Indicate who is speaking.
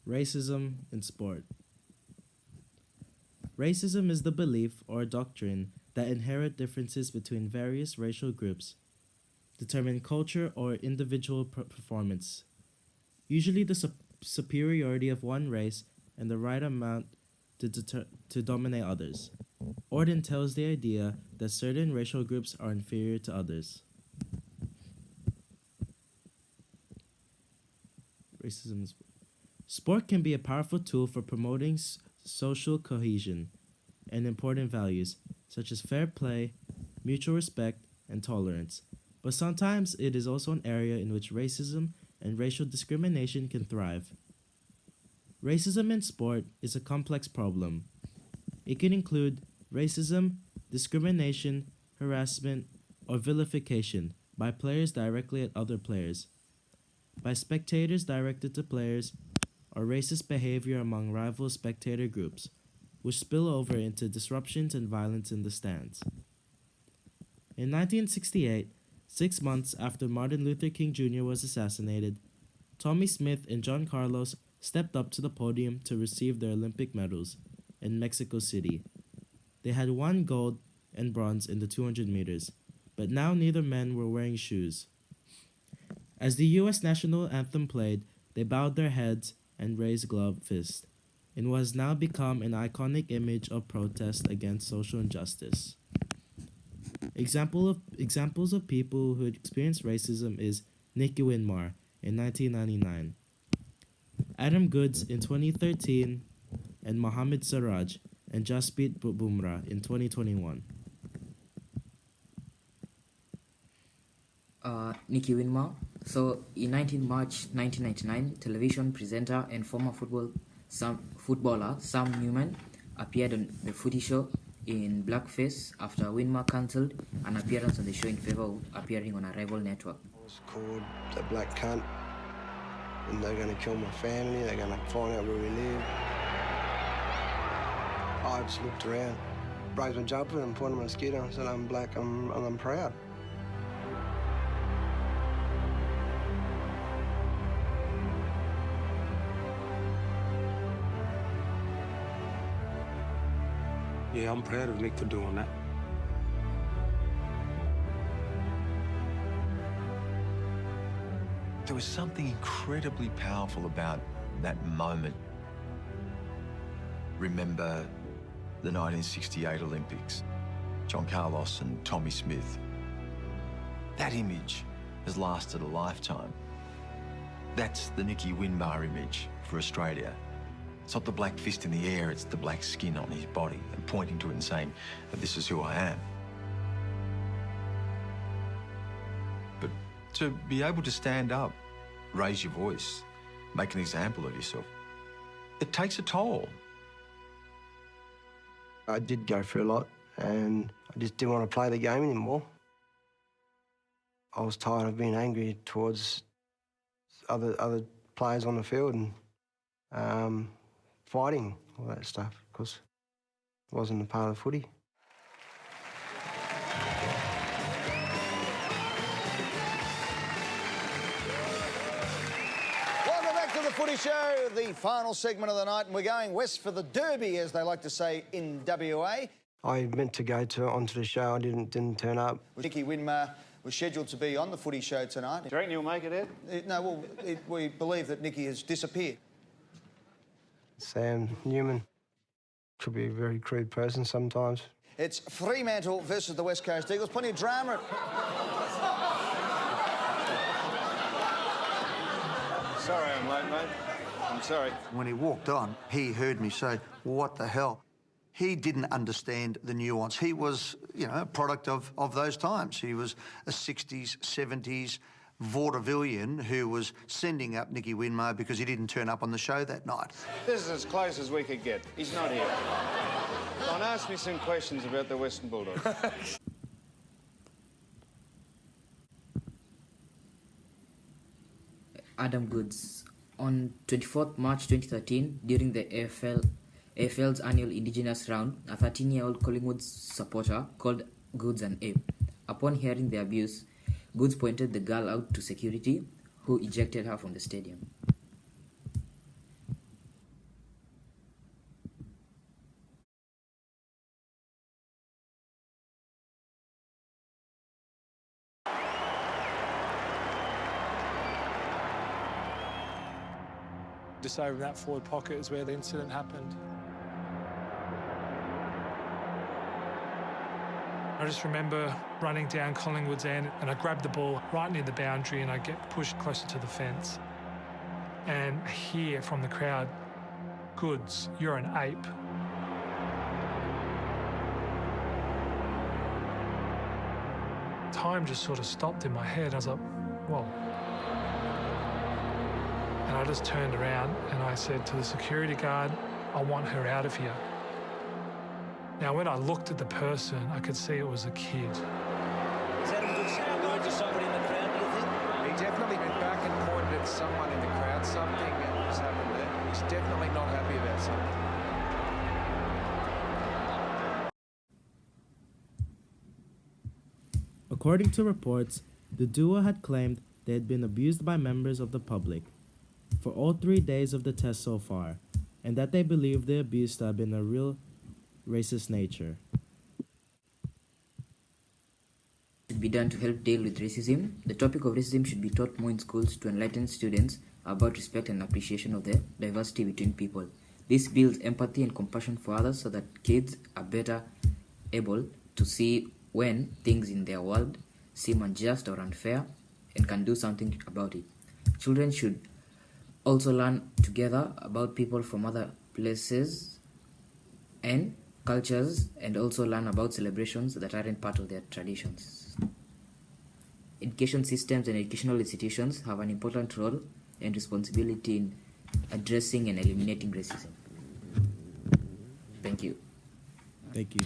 Speaker 1: Racism in sport. Racism is the belief or doctrine that inherent differences between various racial groups determine culture or individual performance. Usually, the superiority of one race and the right amount to dominate others, or it entails the idea that certain racial groups are inferior to others. Racism. Sport can be a powerful tool for promoting social cohesion and important values such as fair play, mutual respect, and tolerance. But sometimes it is also an area in which racism and racial discrimination can thrive. Racism in sport is a complex problem. It can include racism, discrimination, harassment, or vilification by players directly at other players, by spectators directed to players, or racist behavior among rival spectator groups, which spill over into disruptions and violence in the stands. In 1968, 6 months after Martin Luther King Jr. was assassinated, Tommie Smith and John Carlos stepped up to the podium to receive their Olympic medals in Mexico City. They had won gold and bronze in the 200 meters, but now neither men were wearing shoes. As the U.S. national anthem played, they bowed their heads and raised gloved fists, in what has now become an iconic image of protest against social injustice. Examples of people who had experienced racism is Nicky Winmar in 1999, Adam Goodes in 2013, and Mohammad Siraj and Jasprit Bumrah in 2021.
Speaker 2: Nicky Winmar. So, in 19 March 1999, television presenter and former footballer Sam Newman appeared on the Footy Show in blackface after Winmar cancelled an appearance on the show in favor of appearing on a rival network.
Speaker 3: I was called the black cunt, and they're going to kill my family, they're going to find out where we live. I just looked around, raised my jumper and pointed my mosquito and said, I'm black, and I'm proud.
Speaker 4: Yeah, I'm proud of Nick for doing that.
Speaker 5: There was something incredibly powerful about that moment. Remember the 1968 Olympics, John Carlos and Tommie Smith. That image has lasted a lifetime. That's the Nicky Winmar image for Australia. It's not the black fist in the air, it's the black skin on his body and pointing to it and saying that this is who I am. But to be able to stand up, raise your voice, make an example of yourself, it takes a toll.
Speaker 3: I did go through a lot, and I just didn't want to play the game anymore. I was tired of being angry towards other players on the field and fighting, all that stuff, because it wasn't a part of footy.
Speaker 6: Welcome back to the Footy Show, the final segment of the night, and we're going west for the Derby, as they like to say in WA.
Speaker 3: I meant to go onto the show, I didn't turn up.
Speaker 6: Nicky Winmar was scheduled to be on the Footy Show tonight.
Speaker 7: Do you reckon he'll make it, Ed?
Speaker 6: No, well, we believe that Nicky has disappeared.
Speaker 3: Sam Newman could be a very crude person sometimes.
Speaker 6: It's Fremantle versus the West Coast Eagles. Plenty of drama.
Speaker 7: Sorry I'm late, mate. I'm sorry.
Speaker 8: When he walked on, he heard me say, what the hell? He didn't understand the nuance. He was, a product of those times. He was a 60s, 70s vaudevillian who was sending up Nicky Winmar because he didn't turn up on the show that night.
Speaker 7: This is as close as we could get. He's not here. Don, ask me some questions about the Western Bulldogs.
Speaker 2: Adam Goodes. On 24th March 2013, during the AFL's annual Indigenous round, a 13-year-old Collingwood supporter called Goodes an ape. Upon hearing the abuse, Goodes pointed the girl out to security, who ejected her from the stadium.
Speaker 4: Just over in that forward pocket is where the incident happened. I just remember running down Collingwood's end and I grabbed the ball right near the boundary and I get pushed closer to the fence. And hear from the crowd, "Goods, you're an ape." Time just sort of stopped in my head. I was like, whoa. And I just turned around and I said to the security guard, "I want her out of here." Now, when I looked at the person, I could see it was a kid.
Speaker 9: Is that a good sign going to somebody in the crowd, do you think?
Speaker 10: He definitely went back and pointed at someone in the crowd. Something has happened there. He's definitely not happy about something.
Speaker 1: According to reports, the duo had claimed they had been abused by members of the public for all 3 days of the test so far, and that they believed the abuse to have been a real racist nature.
Speaker 2: Should be done to help deal with racism. The topic of racism should be taught more in schools to enlighten students about respect and appreciation of the diversity between people. This builds empathy and compassion for others so that kids are better able to see when things in their world seem unjust or unfair and can do something about it. Children should also learn together about people from other places and cultures, and also learn about celebrations that aren't part of their traditions. Education systems and educational institutions have an important role and responsibility in addressing and eliminating racism. Thank you.
Speaker 1: Thank you.